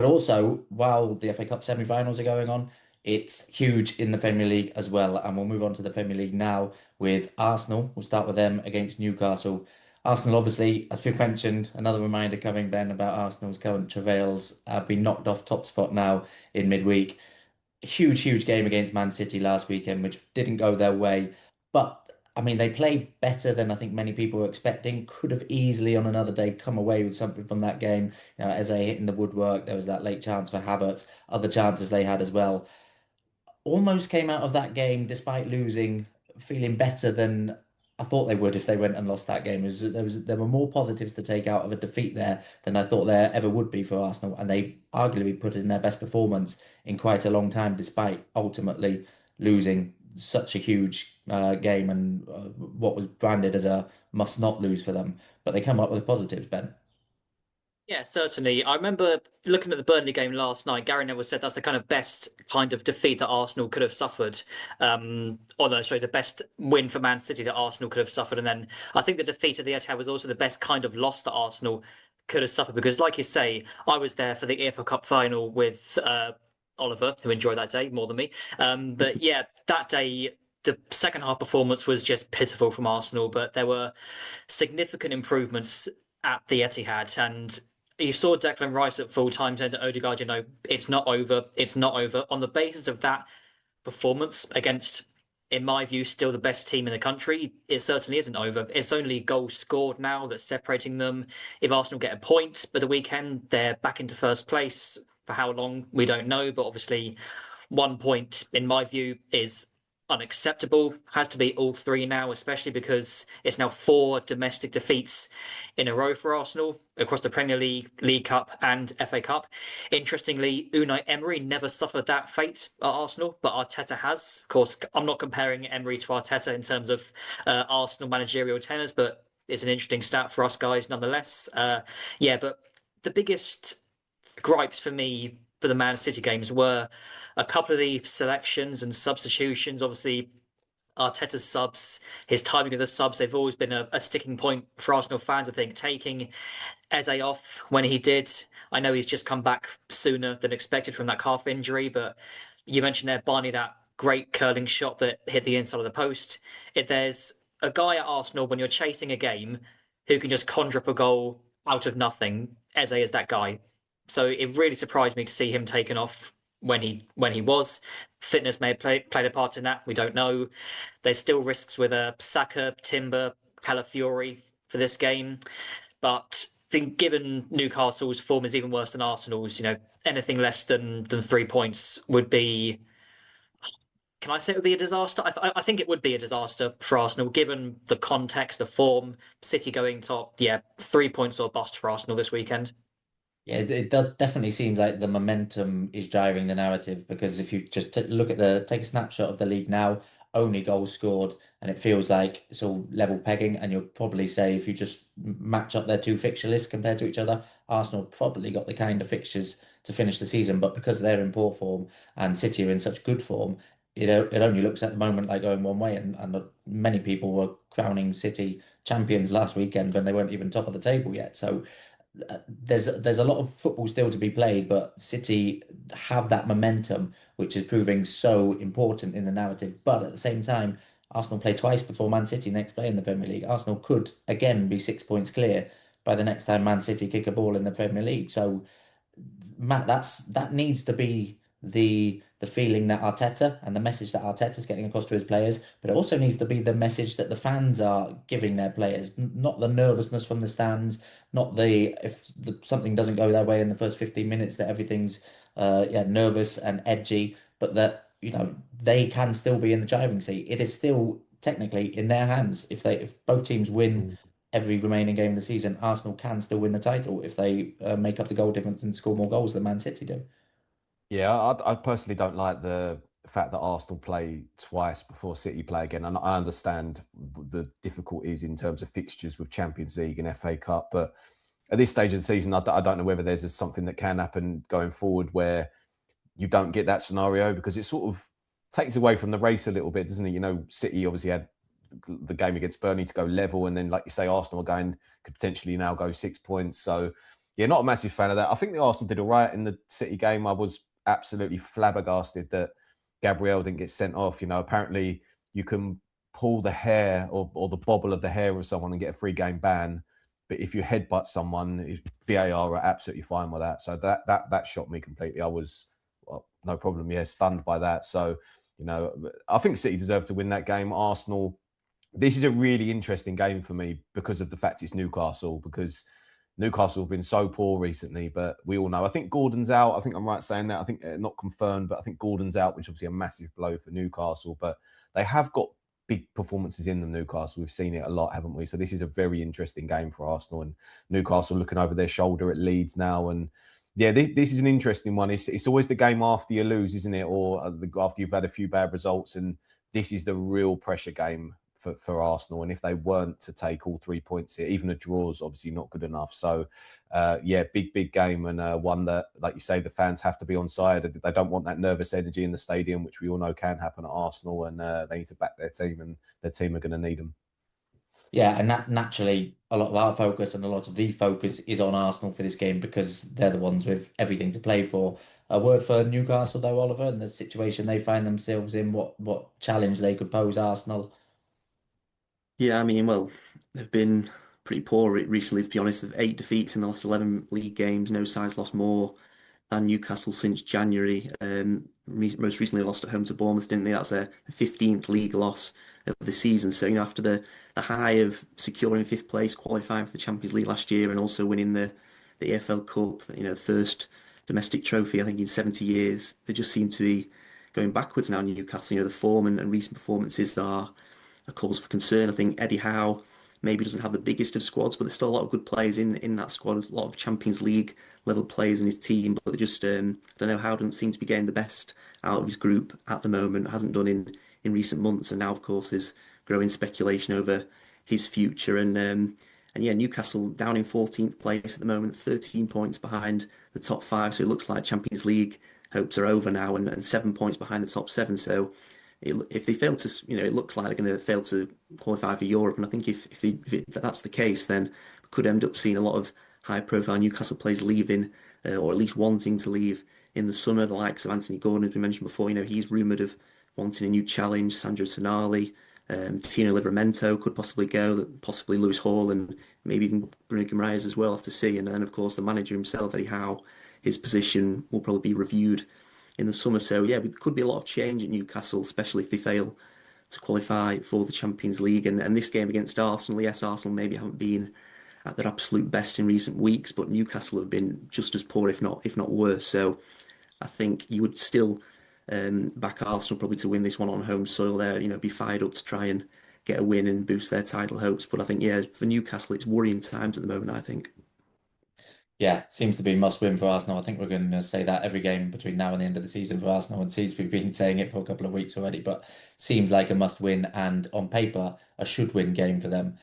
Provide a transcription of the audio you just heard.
But also, while the FA Cup semi-finals are going on, it's huge in the Premier League as well. And we'll move on to the Premier League now with Arsenal. We'll start with them against Newcastle. Arsenal, obviously, as we've mentioned, another reminder coming, Ben, about Arsenal's current travails, have been knocked off top spot now in midweek. Huge game against Man City last weekend, which didn't go their way. But I mean, they played better than I think many people were expecting. Could have easily on another day come away with something from that game. As they hit in the woodwork, there was that late chance for Havertz, other chances they had as well. Almost came out of that game despite losing, feeling better than I thought they would if they went and lost that game. There were more positives to take out of a defeat there than I thought there ever would be for Arsenal, and they arguably put in their best performance in quite a long time, despite ultimately losing such a huge game and what was branded as a must not lose for them. But they come up with the positives, Ben. Yeah, certainly. I remember looking at the Burnley game last night. Gary Neville said that's the kind of best kind of defeat that Arsenal could have suffered. Or no, sorry, the best win for Man City that Arsenal could have suffered. And then I think the defeat at the Etihad was also the best kind of loss that Arsenal could have suffered. Because, like you say, I was there for the EFL Cup final with Oliver, who enjoyed that day more than me. But yeah, that day, the second half performance was just pitiful from Arsenal. But there were significant improvements at the Etihad, and you saw Declan Rice at full time saying to Odegaard, it's not over. It's not over. On the basis of that performance against, in my view, still the best team in the country, it certainly isn't over. It's only goals scored now that's separating them. If Arsenal get a point by the weekend, they're back into first place. For how long, we don't know. But obviously, 1 point, in my view, is unacceptable. Has to be all three now, especially because it's now four domestic defeats in a row for Arsenal across the Premier League, League Cup, and FA Cup. Interestingly, Unai Emery never suffered that fate at Arsenal, but Arteta has. Of course, I'm not comparing Emery to Arteta in terms of Arsenal managerial tenors, but it's an interesting stat for us guys nonetheless. Yeah, but the biggest gripes for me for the Man City games were a couple of the selections and substitutions. Obviously, Arteta's subs, his timing of the subs, they've always been a sticking point for Arsenal fans. I think taking Eze off when he did, I know he's just come back sooner than expected from that calf injury, but you mentioned there, Barney, that great curling shot that hit the inside of the post. If there's a guy at Arsenal when you're chasing a game who can just conjure up a goal out of nothing, Eze is that guy. So it really surprised me to see him taken off when he was. Fitness may have played a part in that. We don't know. There's still risks with Saka, Timber, Calafiori for this game, but I think given Newcastle's form is even worse than Arsenal's, anything less than 3 points would be. Can I say it would be a disaster? I think it would be a disaster for Arsenal, given the context, the form, City going top. Yeah, 3 points or bust for Arsenal this weekend. Yeah, it does definitely seems like the momentum is driving the narrative because if you just look at take a snapshot of the league now, only goals scored, and it feels like it's all level pegging. And you'll probably say if you just match up their two fixture lists compared to each other, Arsenal probably got the kind of fixtures to finish the season. But because they're in poor form and City are in such good form, it only looks at the moment like going one way. And many people were crowning City champions last weekend when they weren't even top of the table yet. So there's a lot of football still to be played, but City have that momentum, which is proving so important in the narrative. But at the same time, Arsenal play twice before Man City next play in the Premier League. Arsenal could again be 6 points clear by the next time Man City kick a ball in the Premier League. So Matt, that needs to be the feeling that Arteta and the message that Arteta's getting across to his players, but it also needs to be the message that the fans are giving their players, not the nervousness from the stands, not something doesn't go their way in the first 15 minutes that everything's nervous and edgy, but that they can still be in the driving seat. It is still technically in their hands. If both teams win every remaining game of the season, Arsenal can still win the title if they make up the goal difference and score more goals than Man City do. Yeah, I personally don't like the fact that Arsenal play twice before City play again. And I understand the difficulties in terms of fixtures with Champions League and FA Cup. But at this stage of the season, I don't know whether there's something that can happen going forward where you don't get that scenario because it sort of takes away from the race a little bit, doesn't it? City obviously had the game against Burnley to go level. And then, like you say, Arsenal again could potentially now go 6 points. So Yeah, not a massive fan of that. I think the Arsenal did all right in the City game. I was absolutely flabbergasted that Gabriel didn't get sent off. You know, apparently you can pull the hair or the bobble of the hair of someone and get a 3-game ban. But if you headbutt someone, VAR are absolutely fine with that. So that shocked me completely. I was, well, no problem. Yeah, stunned by that. So, you know, I think City deserved to win that game. Arsenal, this is a really interesting game for me because of the fact it's Newcastle, because Newcastle have been so poor recently, but we all know. I think Gordon's out. I think I'm right saying that. I think not confirmed, but I think Gordon's out, which is obviously a massive blow for Newcastle. But they have got big performances in them, Newcastle. We've seen it a lot, haven't we? So this is a very interesting game for Arsenal, and Newcastle looking over their shoulder at Leeds now. And yeah, this is an interesting one. It's always the game after you lose, isn't it? Or after you've had a few bad results. And this is the real pressure game for Arsenal. And if they weren't to take all 3 points here, even a draw is obviously not good enough. So, yeah, big game, and one that, like you say, the fans have to be on side. They don't want that nervous energy in the stadium, which we all know can happen at Arsenal, and they need to back their team, and their team are going to need them. Yeah, and naturally, a lot of our focus and a lot of the focus is on Arsenal for this game because they're the ones with everything to play for. A word for Newcastle, though, Oliver, and the situation they find themselves in, what challenge they could pose Arsenal. Yeah, I mean, well, they've been pretty poor recently, to be honest. They've 8 defeats in the last 11 league games. No side's lost more than Newcastle since January. Most recently lost at home to Bournemouth, didn't they? That's their 15th league loss of the season. So, after the high of securing fifth place, qualifying for the Champions League last year, and also winning the EFL Cup, the first domestic trophy, I think, in 70 years, they just seem to be going backwards now, Newcastle. The form and recent performances are a cause for concern. I think Eddie Howe maybe doesn't have the biggest of squads, but there's still a lot of good players in that squad. A lot of Champions League level players in his team, but they just I don't know. Howe doesn't seem to be getting the best out of his group at the moment. Hasn't done in recent months, and now of course there's growing speculation over his future. And yeah, Newcastle down in 14th place at the moment, 13 points behind the top five. So it looks like Champions League hopes are over now, and 7 points behind the top seven. So if they fail to, it looks like they're going to fail to qualify for Europe. And I think if that's the case, then we could end up seeing a lot of high-profile Newcastle players leaving, or at least wanting to leave in the summer. The likes of Anthony Gordon, as we mentioned before, he's rumoured of wanting a new challenge. Sandro Tonali, Tino Livramento could possibly go, possibly Lewis Hall, and maybe even Bruno Guimaraes as well. Have to see. And then, of course, the manager himself, Eddie Howe, his position will probably be reviewed in the summer. So yeah, it could be a lot of change at Newcastle, especially if they fail to qualify for the Champions League. And this game against Arsenal, yes, Arsenal maybe haven't been at their absolute best in recent weeks, but Newcastle have been just as poor, if not worse. So I think you would still back Arsenal probably to win this one on home soil there, be fired up to try and get a win and boost their title hopes. But I think, yeah, for Newcastle, it's worrying times at the moment, I think. Yeah, seems to be must win for Arsenal. I think we're going to say that every game between now and the end of the season for Arsenal. And seems we've been saying it for a couple of weeks already, but seems like a must win and on paper a should win game for them.